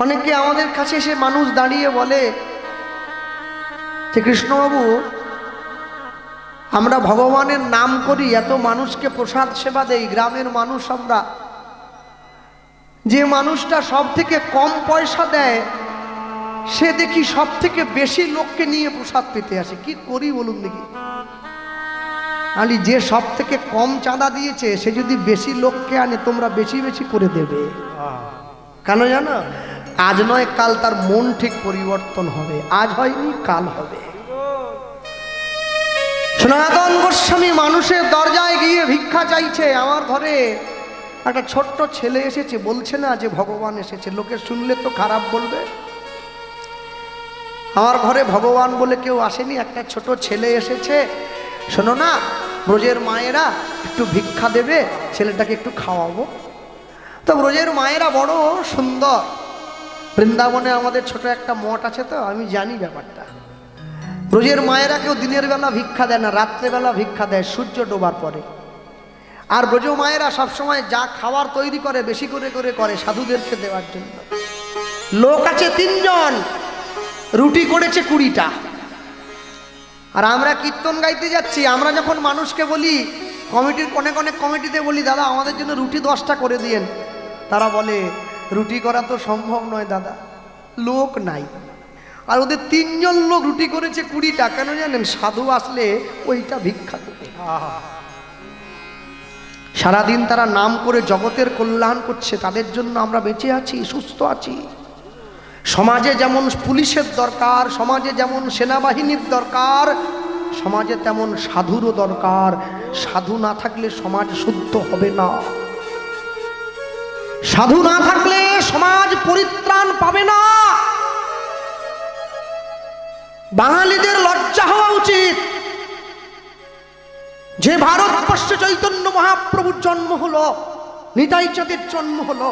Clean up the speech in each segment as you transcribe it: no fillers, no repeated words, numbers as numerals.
অনেকে আমাদের কাছে এসে মানুষ দাঁড়িয়ে বলে যে কৃষ্ণবাবু, আমরা ভগবানের নাম করি, এত মানুষকে প্রসাদ সেবা দেই, গ্রামের মানুষ আমরা, যে মানুষটা সব থেকে কম পয়সা দেয় সে দেখি সব থেকে বেশি লোককে নিয়ে প্রসাদ পেতে আসে। কি করি বলুন দেখি? আলি যে সব থেকে কম চাঁদা দিয়েছে সে যদি বেশি লোককে আনে তোমরা বেশি বেশি করে দেবে। কেন জানো? আজ নয় কাল তার মন ঠিক পরিবর্তন হবে। আজ হয়নি কাল হবে। সনাতন গোস্বামী মানুষের দরজায় গিয়ে ভিক্ষা চাইছে। আমার ঘরে একটা ছোট্ট ছেলে এসেছে, বলছে না যে ভগবান এসেছে, লোকে শুনলে তো খারাপ বলবে। আমার ঘরে ভগবান বলে কেউ আসেনি, একটা ছোট ছেলে এসেছে। শোনো না, ব্রজের মায়েরা একটু ভিক্ষা দেবে, ছেলেটাকে একটু খাওয়াবো। তো ব্রজের মায়েরা বড় সুন্দর। বৃন্দাবনে আমাদের ছোট একটা মঠ আছে, তো আমি জানি ব্যাপারটা। ব্রজের মায়েরা কেউ দিনের বেলা ভিক্ষা দেয় না, রাত্রেবেলা ভিক্ষা দেয় সূর্য ডোবার পরে। আর ব্রজ মায়েরা সবসময় যা খাবার তৈরি করে বেশি করে করে সাধুদেরকে দেওয়ার জন্য। লোক আছে 3 জন, রুটি করেছে 20টা। আর আমরা কীর্তন গাইতে যাচ্ছি, আমরা যখন মানুষকে বলি, কমিটির অনেক কমিটিতে বলি, দাদা আমাদের জন্য রুটি 10টা করে দিয়েন, তারা বলে রুটি করা তো সম্ভব নয় দাদা, লোক নাই। আর ওদের 3 জন লোক রুটি করেছে 20টা। কেন জানেন? সাধু আসলে ওইটা ভিক্ষা দেবে। সারাদিন তারা নাম করে জগতের কল্যাণ করছে, তাদের জন্য আমরা বেঁচে আছি, সুস্থ আছি। সমাজে যেমন পুলিশের দরকার, সমাজে যেমন সেনাবাহিনীর দরকার, সমাজে তেমন সাধুরও দরকার। সাধু না থাকলে সমাজ শুদ্ধ হবে না। সাধু না থাকলে সমাজ পরিত্রাণ পাবে না। বাঙালিদের লজ্জা হওয়া উচিত যে ভারতবর্ষে চৈতন্য মহাপ্রভুর জন্ম হলো, নিতাই চাঁদের জন্ম হলো,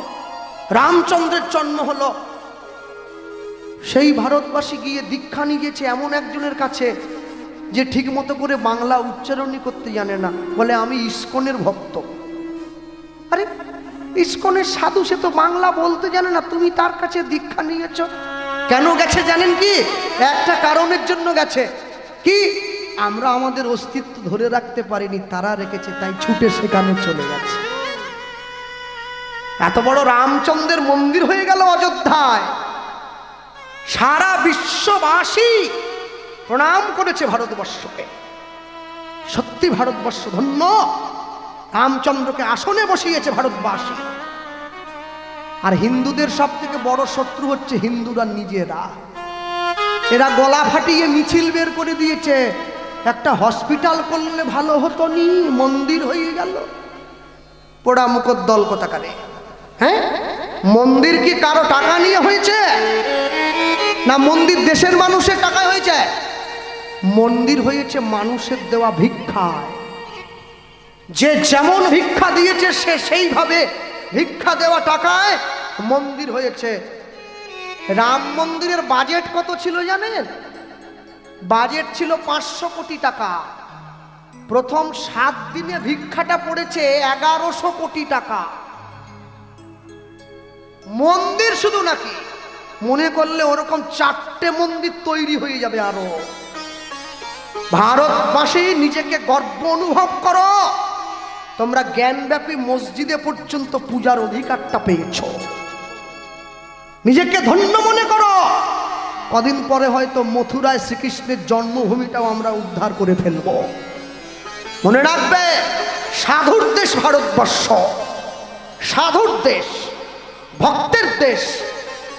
রামচন্দ্রের জন্ম হলো, সেই ভারতবাসী গিয়ে দীক্ষা নিয়েছে এমন একজনের কাছে যে ঠিক মতো করে বাংলা উচ্চারণই করতে জানে না, বলে আমি ইস্কনের ভক্ত। আরে ইস্কনের সাধু, সে তো বাংলা বলতে জানে না, তুমি তার কাছে দীক্ষা নিয়েছ। কেন গেছে জানেন কি? একটা কারণের জন্য গেছে। কি? আমরা আমাদের অস্তিত্ব ধরে রাখতে পারিনি, তারা রেখেছে, তাই ছুটে সেখানে চলে গেছে। এত বড় রামচন্দ্রের মন্দির হয়ে গেল অযোধ্যায়। সারা বিশ্ববাসী প্রণাম করেছে ভারতবর্ষকে। সত্যি ভারতবর্ষ ধন্য, রামচন্দ্রকে আসনে বসিয়েছে ভারতবাসী। আর হিন্দুদের সব থেকে বড় শত্রু হচ্ছে হিন্দুরা নিজেরা। এরা গলা ফাটিয়ে মিছিল বের করে দিয়েছে, একটা হসপিটাল করলে ভালো হতো নি, মন্দির হয়ে গেল। পোড়া মুকদ্দল কোথাকারে। হ্যাঁ, মন্দির কি কারো টাকা নিয়ে হয়েছে? না মন্দির দেশের মানুষের টাকায় হয়েছে? মন্দির হয়েছে মানুষের দেওয়া ভিক্ষায়। যে যেমন ভিক্ষা দিয়েছে সে সেইভাবে ভিক্ষা দেওয়া টাকায় মন্দির হয়েছে। রাম মন্দিরের বাজেট কত ছিল জানেন? বাজেট ছিল 500 কোটি টাকা। প্রথম 7 দিনে ভিক্ষাটা পড়েছে 1100 কোটি টাকা। মন্দির শুধু নাকি, মনে করলে ওরকম 4টে মন্দির তৈরি হয়ে যাবে আরো। ভারতবাসী নিজেকে গর্ব অনুভব করো, তোমরা জ্ঞানব্যাপী মসজিদে পর্যন্ত পূজার অধিকারটা পেয়েছ। নিজেকে ধন্য মনে করো। কদিন পরে হয়তো মথুরায় শ্রীকৃষ্ণের জন্মভূমিটাও আমরা উদ্ধার করে ফেলব। মনে রাখবে, সাধুর দেশ ভারতবর্ষ, সাধুর দেশ, ভক্তের দেশ।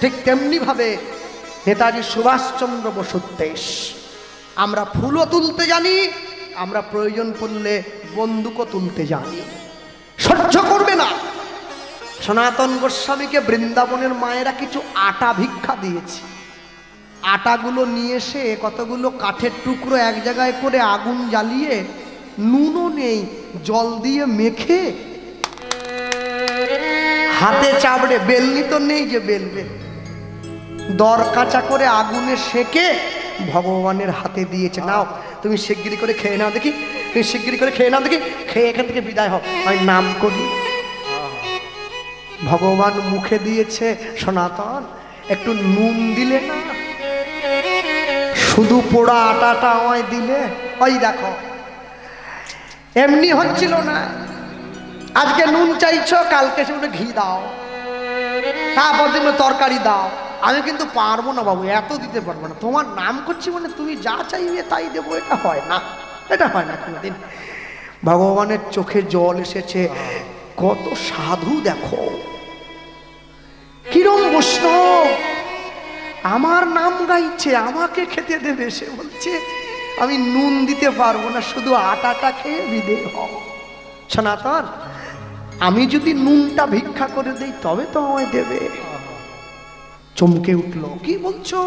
ঠিক তেমনি ভাবে নেতাজি সুভাষচন্দ্র বসুর দেশ। আমরা ফুলও তুলতে জানি, আমরা প্রয়োজন পড়লে বন্দুকও তুলতে জানি। সহ্য করবে না। সনাতন গোস্বামীকে বৃন্দাবনের মায়েরা কিছু আটা ভিক্ষা দিয়েছে। আটাগুলো নিয়ে এসে কতগুলো কাঠের টুকরো এক জায়গায় করে আগুন জ্বালিয়ে, নুনও নেই, জল দিয়ে মেখে হাতে চাবড়ে, বেলনি তো নেই যে বেলবে, দর কাঁচা করে আগুনে সেকে ভগবানের হাতে দিয়েছে। নাও তুমি শিগগিরি করে খেয়ে নাও দেখি, তুমি শিগগিরি করে খেয়ে নাও দেখি, খেয়ে এখান থেকে বিদায় হও, আমি নাম করি। ভগবান মুখে দিয়েছে সনাতন, একটু নুন দিলে না, শুধু পোড়া আটাটা আমায় দিলে। ওই দেখো এমনি হচ্ছিল না, আজকে নুন চাইছো, কালকে সেগুলো ঘি দাও, তারপর দিন তরকারি দাও। আমি কিন্তু পারবো না বাবু, এত দিতে পারবো না। তোমার নাম করছি মানে তুমি যা চাইবে তাই দেবো, এটা হয় না, এটা হয় না কোনোদিন। ভগবানের চোখে জল এসেছে। কত সাধু দেখো, কিরম বৈষ্ণব, আমার নাম গাইছে, আমাকে খেতে দেবে। সে বলছে আমি নুন দিতে পারবো না, শুধু আটাটা খেয়ে বিদে হও। সনাতন, আমি যদি নুনটা ভিক্ষা করে দেই তবে তো আমায় দেবে। চমকে উঠলো, কি বলছো?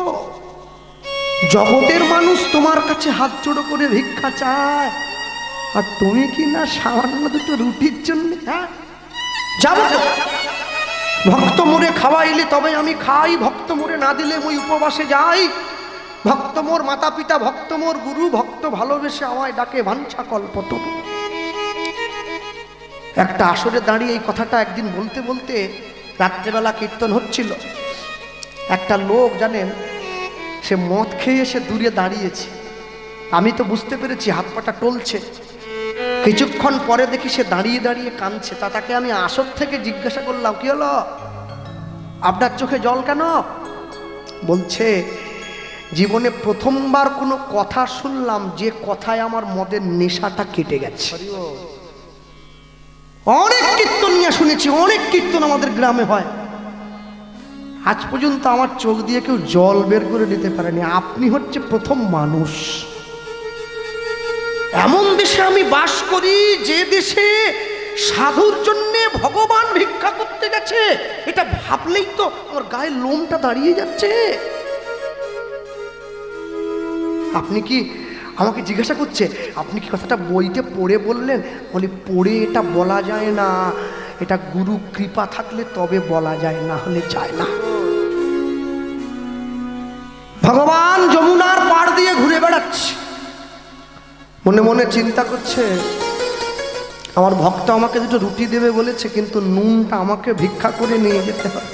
জগতের মানুষ তোমার কাছে হাত জোড়ো করে ভিক্ষা চায়, আর তুমি কি না সামান্য দুটো রুটির জন্য? হ্যাঁ যাবো, ভক্ত মোরে খাওয়াইলে তবে আমি খাই, ভক্ত মোরে না দিলে মই উপবাসে যাই। ভক্ত মোর মাতা পিতা, ভক্ত মোর গুরু, ভক্ত ভালোবেসে আমায় ডাকে বাঞ্ছা কল্পতরু। একটা আসরে দাঁড়িয়ে এই কথাটা একদিন বলতে বলতে, রাত্রেবেলা কীর্তন হচ্ছিল, একটা লোক জানেন সে মদ খেয়ে এসে দূরে দাঁড়িয়েছে। আমি তো বুঝতে পেরেছি হাত পাটা টলছে। কিছুক্ষণ পরে দেখি সে দাঁড়িয়ে দাঁড়িয়ে কাঁদছে। তাকে আমি আসর থেকে জিজ্ঞাসা করলাম, কি হলো, আপনার চোখে জল কেন? বলছে জীবনে প্রথমবার কোনো কথা শুনলাম যে কথায় আমার মদের নেশাটা কেটে গেছে। অনেক কীর্তন নিয়ে শুনেছি, অনেক কীর্তন আমাদের গ্রামে হয়, আজ পর্যন্ত আমার চোখ দিয়ে কেউ জল বের করে দিতে পারেনি। আপনি হচ্ছে প্রথম মানুষ। এমন দেশে আমি বাস করি যে দেশে সাধুর জন্য ভগবান ভিক্ষা করতে গেছে, এটা ভাবলেই তো আমার গায়ের লোমটা দাঁড়িয়ে যাচ্ছে। আপনি কি আমাকে জিজ্ঞাসা করছে, আপনি কি কথাটা বইতে পড়ে বললেন? বলি পড়ে এটা বলা যায় না, এটা গুরু কৃপা থাকলে তবে বলা যায়, না হলে যায় না। ভগবান যমুনার পাড় দিয়ে ঘুরে বেড়াচ্ছে, মনে মনে চিন্তা করছে আমার ভক্ত আমাকে দুটো রুটি দেবে বলেছে, কিন্তু নুনটা আমাকে ভিক্ষা করে নিয়ে যেতে হবে।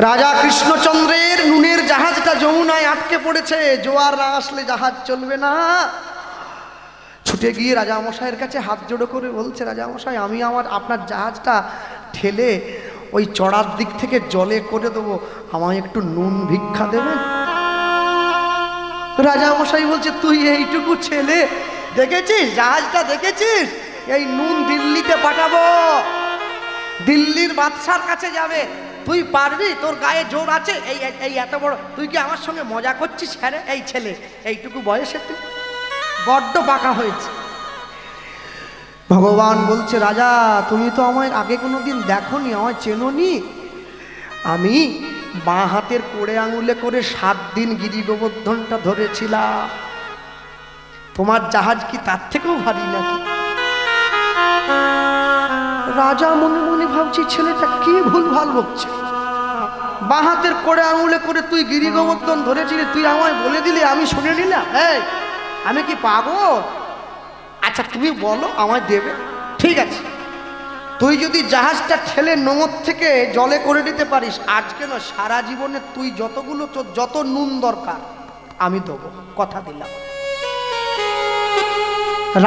রাজা কৃষ্ণচন্দ্রের নুনের জাহাজটা যমুনায় আটকে পড়েছে, জোয়ার না আসলে জাহাজ চলবে না। ছুটে গিয়ে রাজামশাইয়ের কাছে হাত জোড়ো করে বলছে, রাজামশাই আমি আপনার জাহাজটা ঠেলে ওই চড়ার দিক থেকে জলে করে দেবো, আমায় একটু নুন ভিক্ষা দেবেন? রাজামশাই বলছে, তুই এইটুকু ছেলে দেখেছিস, জাহাজটা দেখেছিস? এই নুন দিল্লিতে পাঠাবো, দিল্লির বাদশার কাছে যাবে, তুই পারবি? তোর গায়ে জোর আছে? এই এত বড়, তুই কি আমার সঙ্গে মজা করছিস? হ্যাঁ রে, এই ছেলে এইটুকু বয়সে তুই বড্ড বাঁকা হয়েছে। ভগবান বলছে, রাজা তুমি তো আমায় আগে কোনোদিন দেখোনি, আমায় চেনোনি। আমি বাঁ হাতের কোড়ে আঙুলে করে 7 দিন গিরি গোবর্ধনটা ধরেছিলাম। তোমার জাহাজ কি তার থেকেও ভারী নাকি? রাজা মনে মনে ভাবছি ছেলেটা কি ভুলভাল বকছে। বাঁ হাতের কোড়ে আঙুলে করে তুই গিরি গোবর্ধন ধরেছিলি, তুই আমায় বলে দিলি, আমি শুনে নিলাম? এই আমি কি পাগল? আচ্ছা তুমি বলো আমায় দেবে, ঠিক আছে। তুই যদি জাহাজটা ঠেলে নোঙর থেকে জলে করে দিতে পারিস, আজকে না সারা জীবনে তুই যতগুলো যত নুন দরকার আমি দেবো, কথা দিলাম।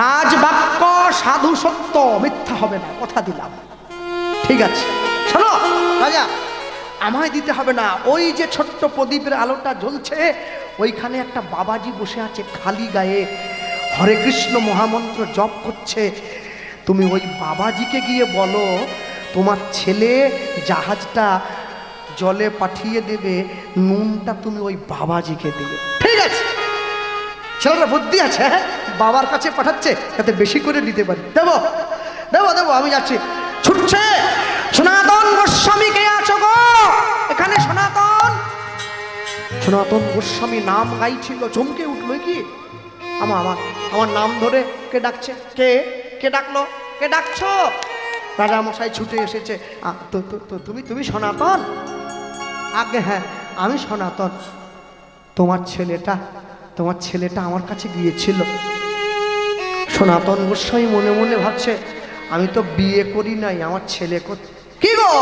রাজবাক্য সাধু সত্য, মিথ্যা হবে না, কথা দিলাম। ঠিক আছে শোনো রাজা, আমায় দিতে হবে না। ওই যে ছোট্ট প্রদীপের আলোটা জ্বলছে, ওইখানে একটা বাবাজি বসে আছে খালি গায়ে, হরে কৃষ্ণ মহামন্ত্র জপ করছে। তুমি ওই বাবাজিকে গিয়ে বলো তোমার ছেলে জাহাজটা জলে পাঠিয়ে দেবে, নুনটা তুমি ওই বাবাজিকে দিবে। ঠিক আছে, ছেলেটা বুদ্ধি আছে, বাবার কাছে পাঠাচ্ছে যাতে বেশি করে দিতে পারি। দেবো দেবো দেবো, আমি যাচ্ছি। ছুটছে, সনাতন গোস্বামী কে আছো গো এখানে? সনাতন সনাতন গোস্বামী নাম গাইছিল, চমকে উঠলো, কি আমার নাম ধরে কে ডাকছে? কে কে ডাকলো? কে ডাকছো? রাজামশাই ছুটে এসেছে। তুমি সনাতন? আগে হ্যাঁ আমি সনাতন। তোমার ছেলেটা আমার কাছে গিয়েছিল। সনাতন গোস্বামী মনে মনে ভাবছে আমি তো বিয়ে করি নাই, আমার ছেলে কি গো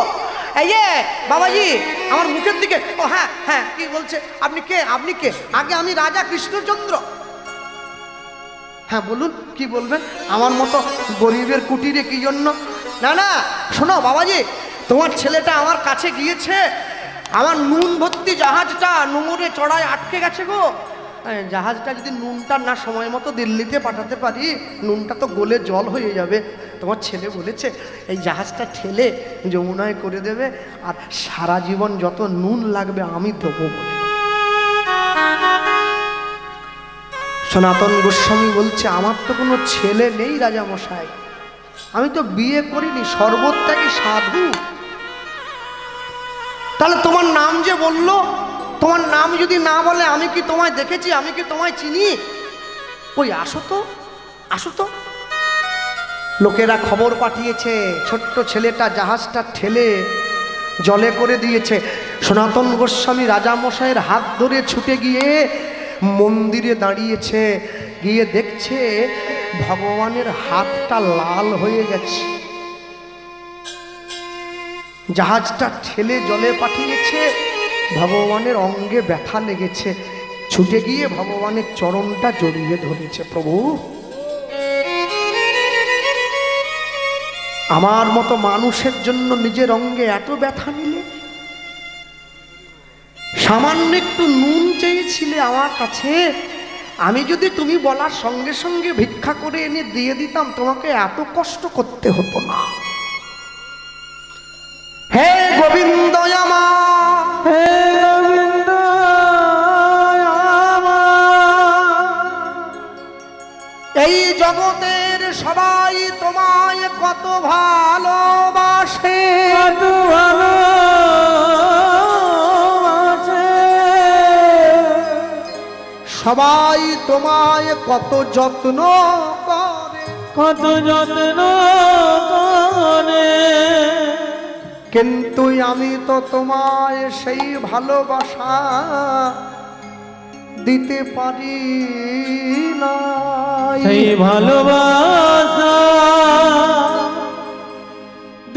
এই যে বাবাজি আমার মুখের দিকে, ও হ্যাঁ হ্যাঁ কি বলছে, আপনি কে, আপনি কে? আগে আমি রাজা কৃষ্ণচন্দ্র। হ্যাঁ বলুন কি বলবেন, আমার মতো গরিবের কুটিরে কি জন্য? না না শোনো বাবাজি, তোমার ছেলেটা আমার কাছে গিয়েছে, আমার নুন ভর্তি জাহাজটা নোঙরে চড়ায় আটকে গেছে গো। জাহাজটা যদি নুনটা না সময় মতো দিল্লিতে পাঠাতে পারি, নুনটা তো গলে জল হয়ে যাবে। তোমার ছেলে বলেছে এই জাহাজটা ঠেলে যমুনায় করে দেবে, আর সারা জীবন যত নুন লাগবে আমি দেবো বলে। সনাতন গোস্বামী বলছে আমার তো কোনো ছেলে নেই রাজামশাই, আমি তো বিয়ে করিনি, সর্বত্যাগী সাধু। তাহলে তোমার নাম যে বললো, তোমার নাম যদি না বলে আমি কি তোমায় দেখেছি, আমি কি তোমায় চিনি? ওই আসো তো, আসো তো। লোকেরা খবর পাঠিয়েছে ছোট্ট ছেলেটা জাহাজটা ঠেলে জলে করে দিয়েছে। সনাতন গোস্বামী রাজামশাইয়ের হাত ধরে ছুটে গিয়ে মন্দিরে দাঁড়িয়েছে, গিয়ে দেখছে ভগবানের হাতটা লাল হয়ে গেছে, জাহাজটা ঠেলে জলে পাঠিয়েছে, ভগবানের অঙ্গে ব্যথা লেগেছে, ছুটে গিয়ে ভগবানের চরণটা জড়িয়ে ধরেছে। প্রভু আমার মতো মানুষের জন্য নিজের অঙ্গে এত ব্যথা নিলে, সামান্য একটু নুন চেয়েছিলে আমার কাছে, আমি যদি তুমি বলার সঙ্গে সঙ্গে ভিক্ষা করে এনে দিয়ে দিতাম, তোমাকে এত কষ্ট করতে হতো না। হে গোবিন্দ আমার, হে গোবিন্দ এই জগতের সবাই তোমায় কত ভালোবাসে, কত ভালোবাসে, সবাই তোমায় কত যত্ন করে, কত যত্ন করে, কিন্তু আমি তো তোমায় সেই ভালোবাসা দিতে পারি না, সেই ভালোবাসা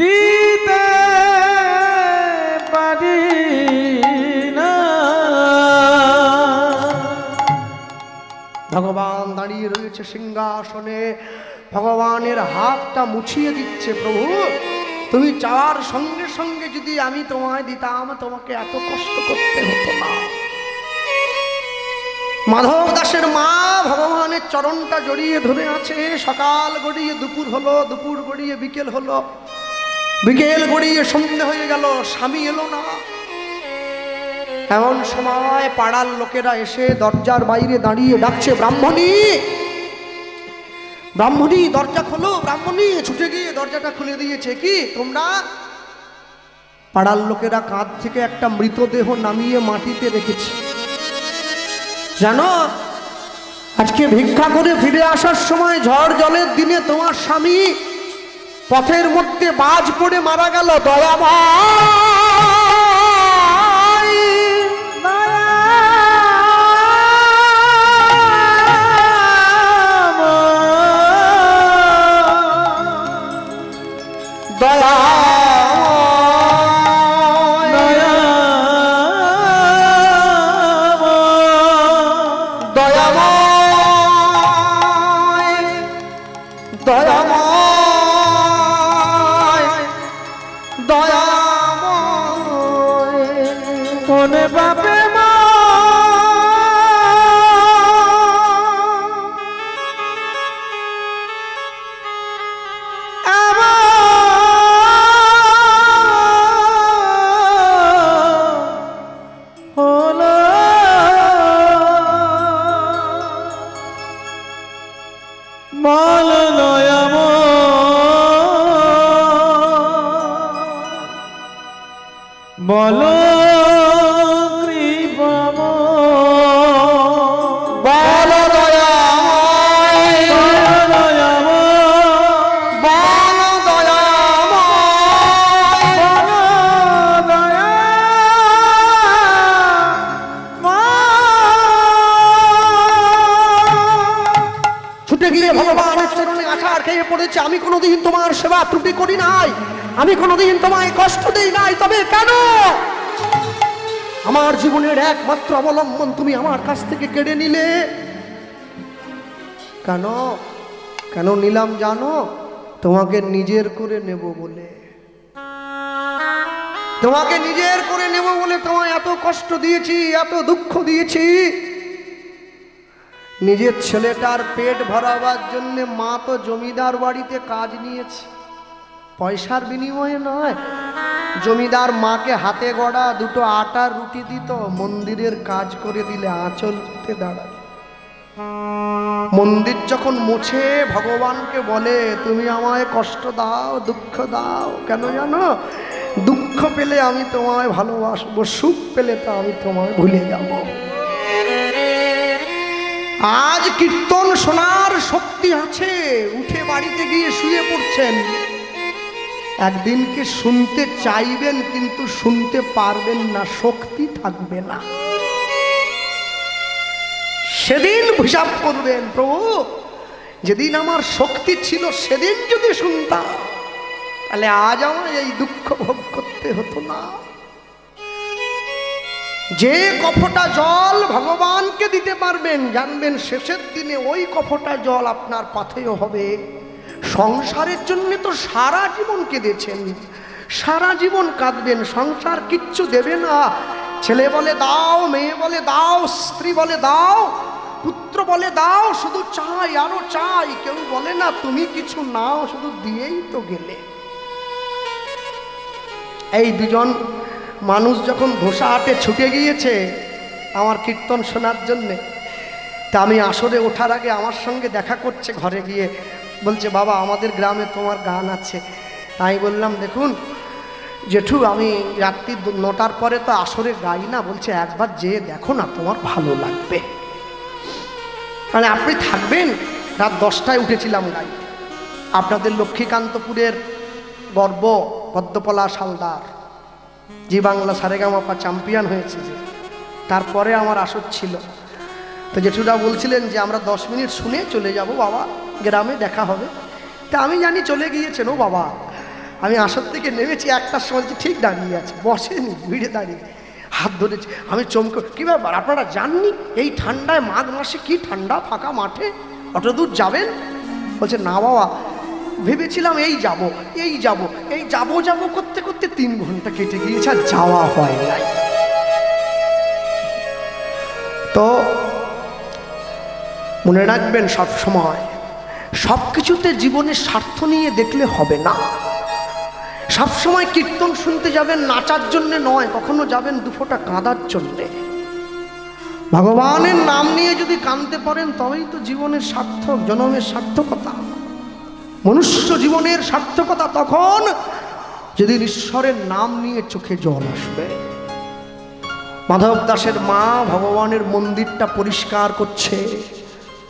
দিতে পারি না। ভগবান দাঁড়িয়ে রয়েছে সিংহাসনে, ভগবানের হাতটা মুছিয়ে দিচ্ছে। প্রভু তুমি চাওয়ার সঙ্গে সঙ্গে যদি আমি তোমায় দিতাম, তোমাকে এত কষ্ট করতে হতো না। মাধব দাসের মা ভগবানের চরণটা জড়িয়ে ধরে আছে। সকাল গড়িয়ে দুপুর হলো, দুপুর গড়িয়ে বিকেল হলো, বিকেল গড়িয়ে সন্ধ্যে হয়ে গেল, স্বামী এলো না। এমন সময় পাড়ার লোকেরা এসে দরজার বাইরে দাঁড়িয়ে ডাকছে, ব্রাহ্মণী, ব্রাহ্মণী দরজা খোলো, ব্রাহ্মণী। ছুটে গিয়ে দরজাটা খুলে দিয়েছে। কি তোমরা? পাড়ার লোকেরা কাঁধ থেকে একটা মৃতদেহ নামিয়ে মাটিতে রেখেছে। জানো আজকে ভিক্ষা করে ফিরে আসার সময় ঝড় জলের দিনে তোমার স্বামী পথের মধ্যে বাজ পড়ে মারা গেল। দয়াময় দয়া বলো কৃপম বলো দয়াময় বলো দয়াময় বলো দয়াময়। ছুটে গিয়ে ভগবানের চরণে আছাড় খেয়ে পড়েছে। আমি কোনোদিন তোমার সেবা ত্রুটি করি নাই, আমি কোনোদিন তোমায় কষ্ট দেই নাই, তবে কেন আমার জীবনের একমাত্র অবলম্বন তুমি আমার কাছ থেকে কেড়ে নিলে? কেন কেন নিলাম জানো? তোমাকে নিজের করে নেব বলে, তোমাকে নিজের করে নেব বলে তোমায় এত কষ্ট দিয়েছি, এত দুঃখ দিয়েছি। নিজের ছেলেটার পেট ভরাবার জন্য মা তো জমিদার বাড়িতে কাজ নিয়েছে, পয়সার বিনিময়ে নয়। জমিদার মাকে হাতে গড়া দুটো আটার রুটি দিত, মন্দিরের কাজ করে দিলে আঁচল উঠে দাঁড়ায়। মন্দির যখন মুছে ভগবানকে বলে তুমি আমায় কষ্ট দাও, দুঃখ দাও, কেন জানো? দুঃখ পেলে আমি তোমায় ভালোবাসবো, সুখ পেলে তো আমি তোমায় ভুলে যাব। আজ কীর্তন শোনার শক্তি আছে, উঠে বাড়িতে গিয়ে শুয়ে পড়ছেন। একদিনকে শুনতে চাইবেন কিন্তু শুনতে পারবেন না, শক্তি থাকবে না। সেদিন হিসাব করবেন, প্রভু যেদিন আমার শক্তি ছিল সেদিন যদি শুনতাম তাহলে আজ আমার এই দুঃখ ভোগ করতে হতো না। যে কফটা জল ভগবানকে দিতে পারবেন, জানবেন শেষের দিনে ওই কফটা জল আপনার পাথেয় হবে। সংসারের জন্য তো সারা জীবন কেঁদেছেন, সারা জীবন কাঁদবেন, সংসার কিচ্ছু দেবে না। ছেলে বলে দাও, মেয়ে বলে দাও, স্ত্রী বলে দাও, পুত্র বলে দাও, শুধু চাই আরো চাই। কেউ বলে না তুমি কিছু নাও, শুধু দিয়েই তো গেলে। এই দুজন মানুষ যখন ধোসা হাটে ছুটে গিয়েছে আমার কীর্তন শোনার জন্যে, তা আমি আসরে ওঠার আগে আমার সঙ্গে দেখা করছে ঘরে গিয়ে, বলছে বাবা আমাদের গ্রামে তোমার গান আছে। তাই বললাম দেখুন জেঠু আমি রাত্রি 9টার পরে তো আসরে গাই না। বলছে একবার যেয়ে দেখো না, তোমার ভালো লাগবে। মানে আপনি থাকবেন? রাত 10টায় উঠেছিলাম গাই। আপনাদের লক্ষ্মীকান্তপুরের গর্ব পদ্মপলা সালদার, জি বাংলা সারেগামাপা চ্যাম্পিয়ন হয়েছে, যে তারপরে আমার আসর ছিল। তো জেঠুরা বলছিলেন যে আমরা 10 মিনিট শুনে চলে যাব বাবা, গ্রামে দেখা হবে। তা আমি জানি চলে গিয়েছেন। ও বাবা, আমি আসর থেকে নেমেছি 1টার সময়, ঠিক দাঁড়িয়ে আছে, বসেনি, ভিড়ে দাঁড়িয়ে হাত ধরেছে। আমি চমকে, কী ব্যাপার আপনারা জাননি এই ঠান্ডায়, মাঘ মাসে কি ঠান্ডা, ফাঁকা মাঠে অত দূর যাবেন? বলছে না বাবা ভেবেছিলাম এই যাব এই যাব এই যাব যাব করতে করতে 3 ঘন্টা কেটে গিয়েছে, আর যাওয়া হয় নাই। তো মনে রাখবেন সব সময় সব কিছুতে জীবনের স্বার্থ নিয়ে দেখলে হবে না। সব সময় কীর্তন শুনতে যাবেন নাচার জন্যে নয়, কখনো যাবেন 2 ফোঁটা কাঁদার জন্যে। ভগবানের নাম নিয়ে যদি কাঁদতে পারেন তবেই তো জীবনের সার্থক, জন্মের সার্থকতা। মনুষ্য জীবনের সার্থকতা তখন যদি ঈশ্বরের নাম নিয়ে চোখে জল আসবে। মাধব দাসের মা ভগবানের মন্দিরটা পরিষ্কার করছে,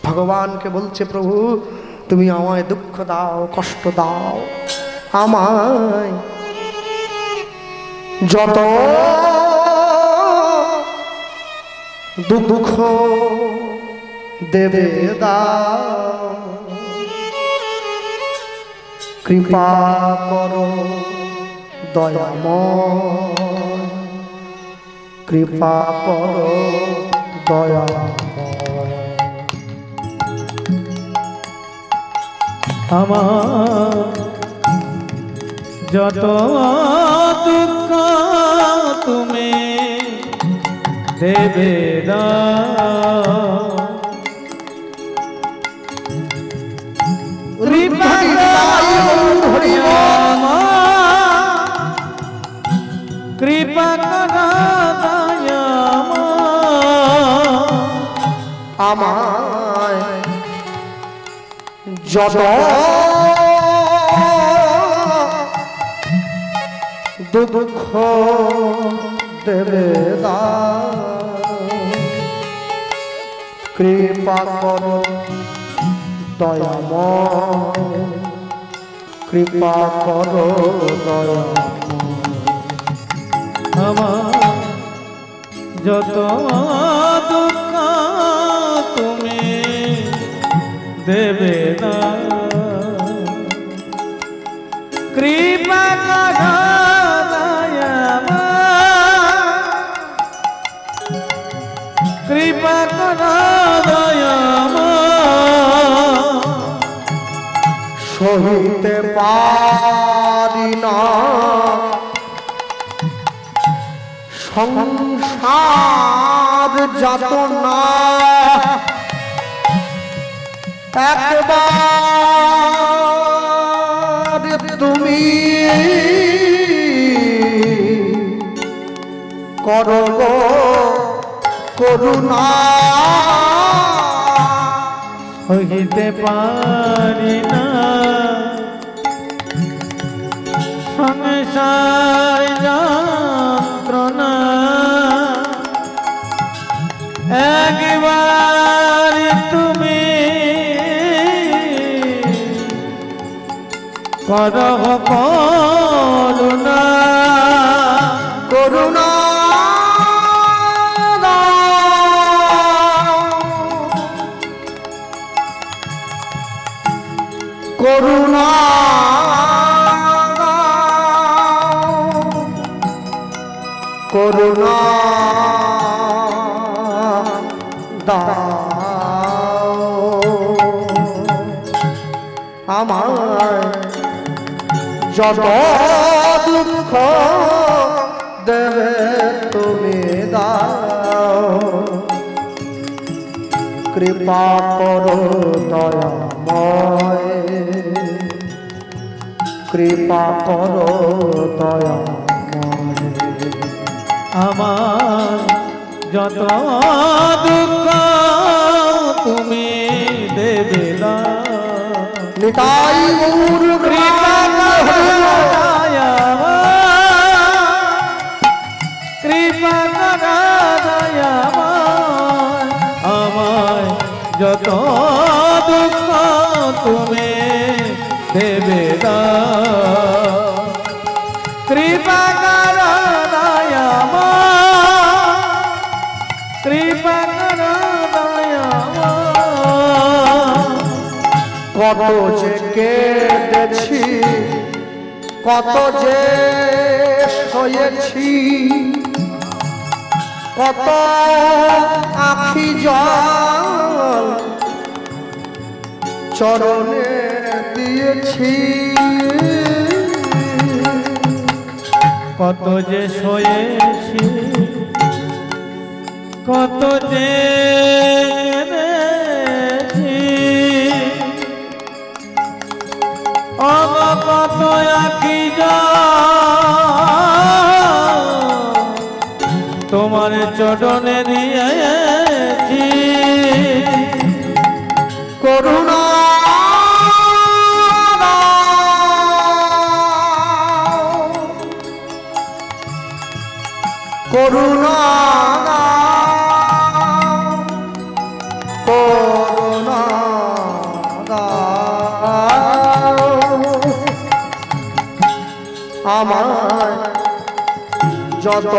ভগবানকে বলছে প্রভু তুমি আমায় দুঃখ দাও, কষ্ট দাও, আমায় যত দুঃখ দেবে দাও, কৃপা করো দয়াময়, কৃপা করো দয়াময়। আমার যত দুঃখ তুমি দেবে দাও, কৃপা কৃপা আমায় যত দুঃখ দেবে দাও, কৃপা করো দয়াময়, কৃপা করো দয়াময়। আমার যত দুঃখ তুমি দেবে না, কৃপা করো দয়াময়, কৃপা করো দয়াময়, সহিতে পারি না সংসার যাতনা, একবার তুমি করো গো করুণা, সহিতে পারি না সংসার যন্ত্রণা, একবার তুমি করো করুণা, করুণা করুণা করুণা দাও আমার যত দুঃখ দেবে তুমি দাও, কৃপা করো দয়াময়, কৃপা করো দয়াময়, আমার যত দুঃখ তুমি দেবে না, নিতাই গৌর কৃপা করো দয়াময়, কৃপা করো দয়াময়, আমায় যত দুঃখ তুমি দেবে না, কৃপা করো দয়াময়, কৃপা করো দয়াময়, কত যে কেঁদেছি, কত যে সয়েছি, কত আখি জল চরণে দিয়েছি, কত যে সয়েছি, কত যে কেঁদেছি, কত আঁকি তোমার চরণে দিয়েছি, করুণা করুণা করুণা আমার যত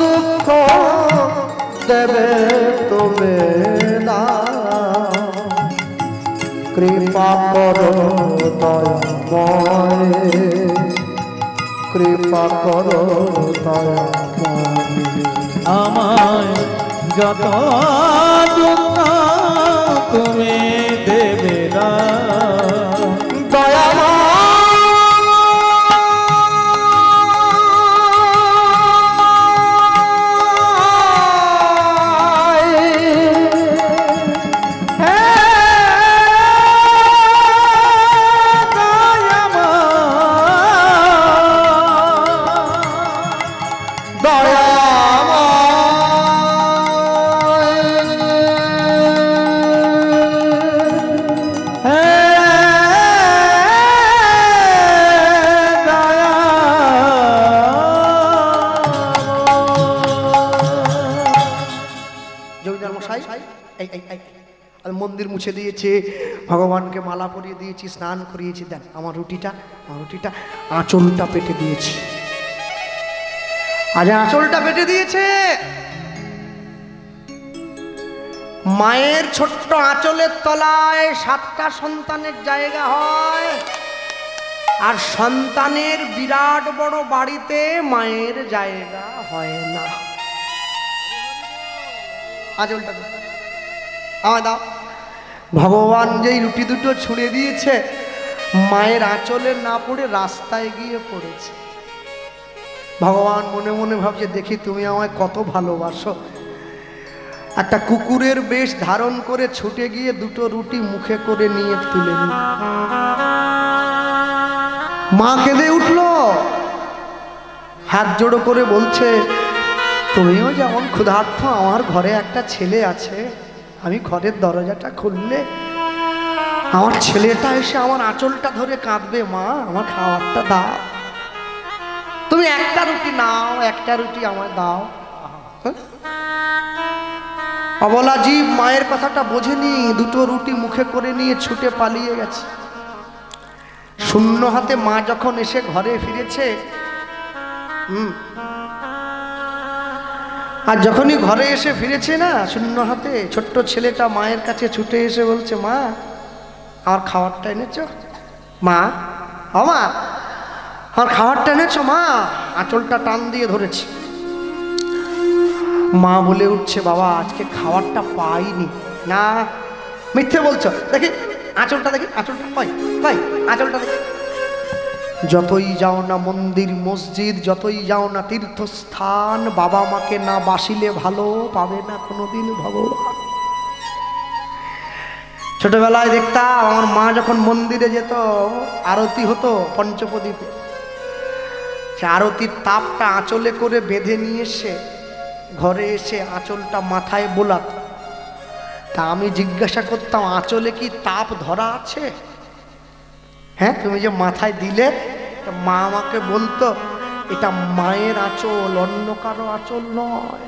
দুঃখ দেবে তুমি না, কৃপা করো দয়াময়, কৃপা করো দয়াময়, আমায় যত দুঃখ তুমি দেবে না, মন্দির মুছে দিয়েছে, ভগবানকে মালা পরিয়ে দিয়েছি, স্নান করিয়েছি, দেন আমার রুটিটা আঁচলটা পেটে দিয়েছি, আজ আঁচলটা পেটে দিয়েছে। মায়ের ছোট্ট আঁচলের তলায় 7টা সন্তানের জায়গা হয়। আর সন্তানের বিরাট বড় বাড়িতে মায়ের জায়গা হয় না। আঁচলটা আমায় দাও। ভগবান যেই রুটি দুটো ছুঁড়ে দিয়েছে, মায়ের আঁচলে না পড়ে রাস্তায় গিয়ে পড়েছে। ভগবান মনে মনে ভাবছে, দেখি তুমি আমায় কত ভালোবাসো। একটা কুকুরের বেশ ধারণ করে ছুটে গিয়ে দুটো রুটি মুখে করে নিয়ে তুলে নিল। মা কেঁদে উঠল, হাত জোড়ো করে বলছে, তুমিও যেমন ক্ষুধার্ত, আমার ঘরে একটা ছেলে আছে, আমি ঘরের দরজাটা খুললে আমার ছেলেটা এসে আমার আঁচলটা ধরে কাঁদবে, মা আমার খাবারটা দাও। তুমি একটা রুটি নাও, একটা রুটি আমায় দাও। অবলা জীব মায়ের কথাটা বোঝেনি, দুটো রুটি মুখে করে নিয়ে ছুটে পালিয়ে গেছে। শূন্য হাতে মা যখন এসে ঘরে ফিরেছে, আর যখনই ঘরে এসে ফিরেছে না শূন্য হাতে, ছোট্ট ছেলেটা মায়ের কাছে ছুটে এসে বলছে, মা আমার খাবারটা এনেছো? মা, ও মা আমার খাবারটা এনেছো? মা আঁচলটা টান দিয়ে ধরেছি। মা বলে উঠছে, বাবা আজকে খাবারটা পাইনি। না, মিথ্যে বলছো, দেখি আঁচলটা, দেখি আঁচলটা, পাই পাই আঁচলটা দেখি। যতই যাও না মন্দির মসজিদ, যতই যাও না তীর্থস্থান, বাবা মাকে না বাসিলে ভালো পাবে না কোনোদিন ভগবান। ছোটবেলায় দেখতাম আমার মা যখন মন্দিরে যেত, আরতি হতো পঞ্চপ্রদীপে, সে আরতির তাপটা আঁচলে করে বেঁধে নিয়ে এসে ঘরে এসে আঁচলটা মাথায় বোলাত। তা আমি জিজ্ঞাসা করতাম, আঁচলে কি তাপ ধরা আছে? হ্যাঁ, তুমি যে মাথায় দিলে। মা আমাকে বলতো, এটা মায়ের আঁচল, অন্য কারো আঁচল নয়।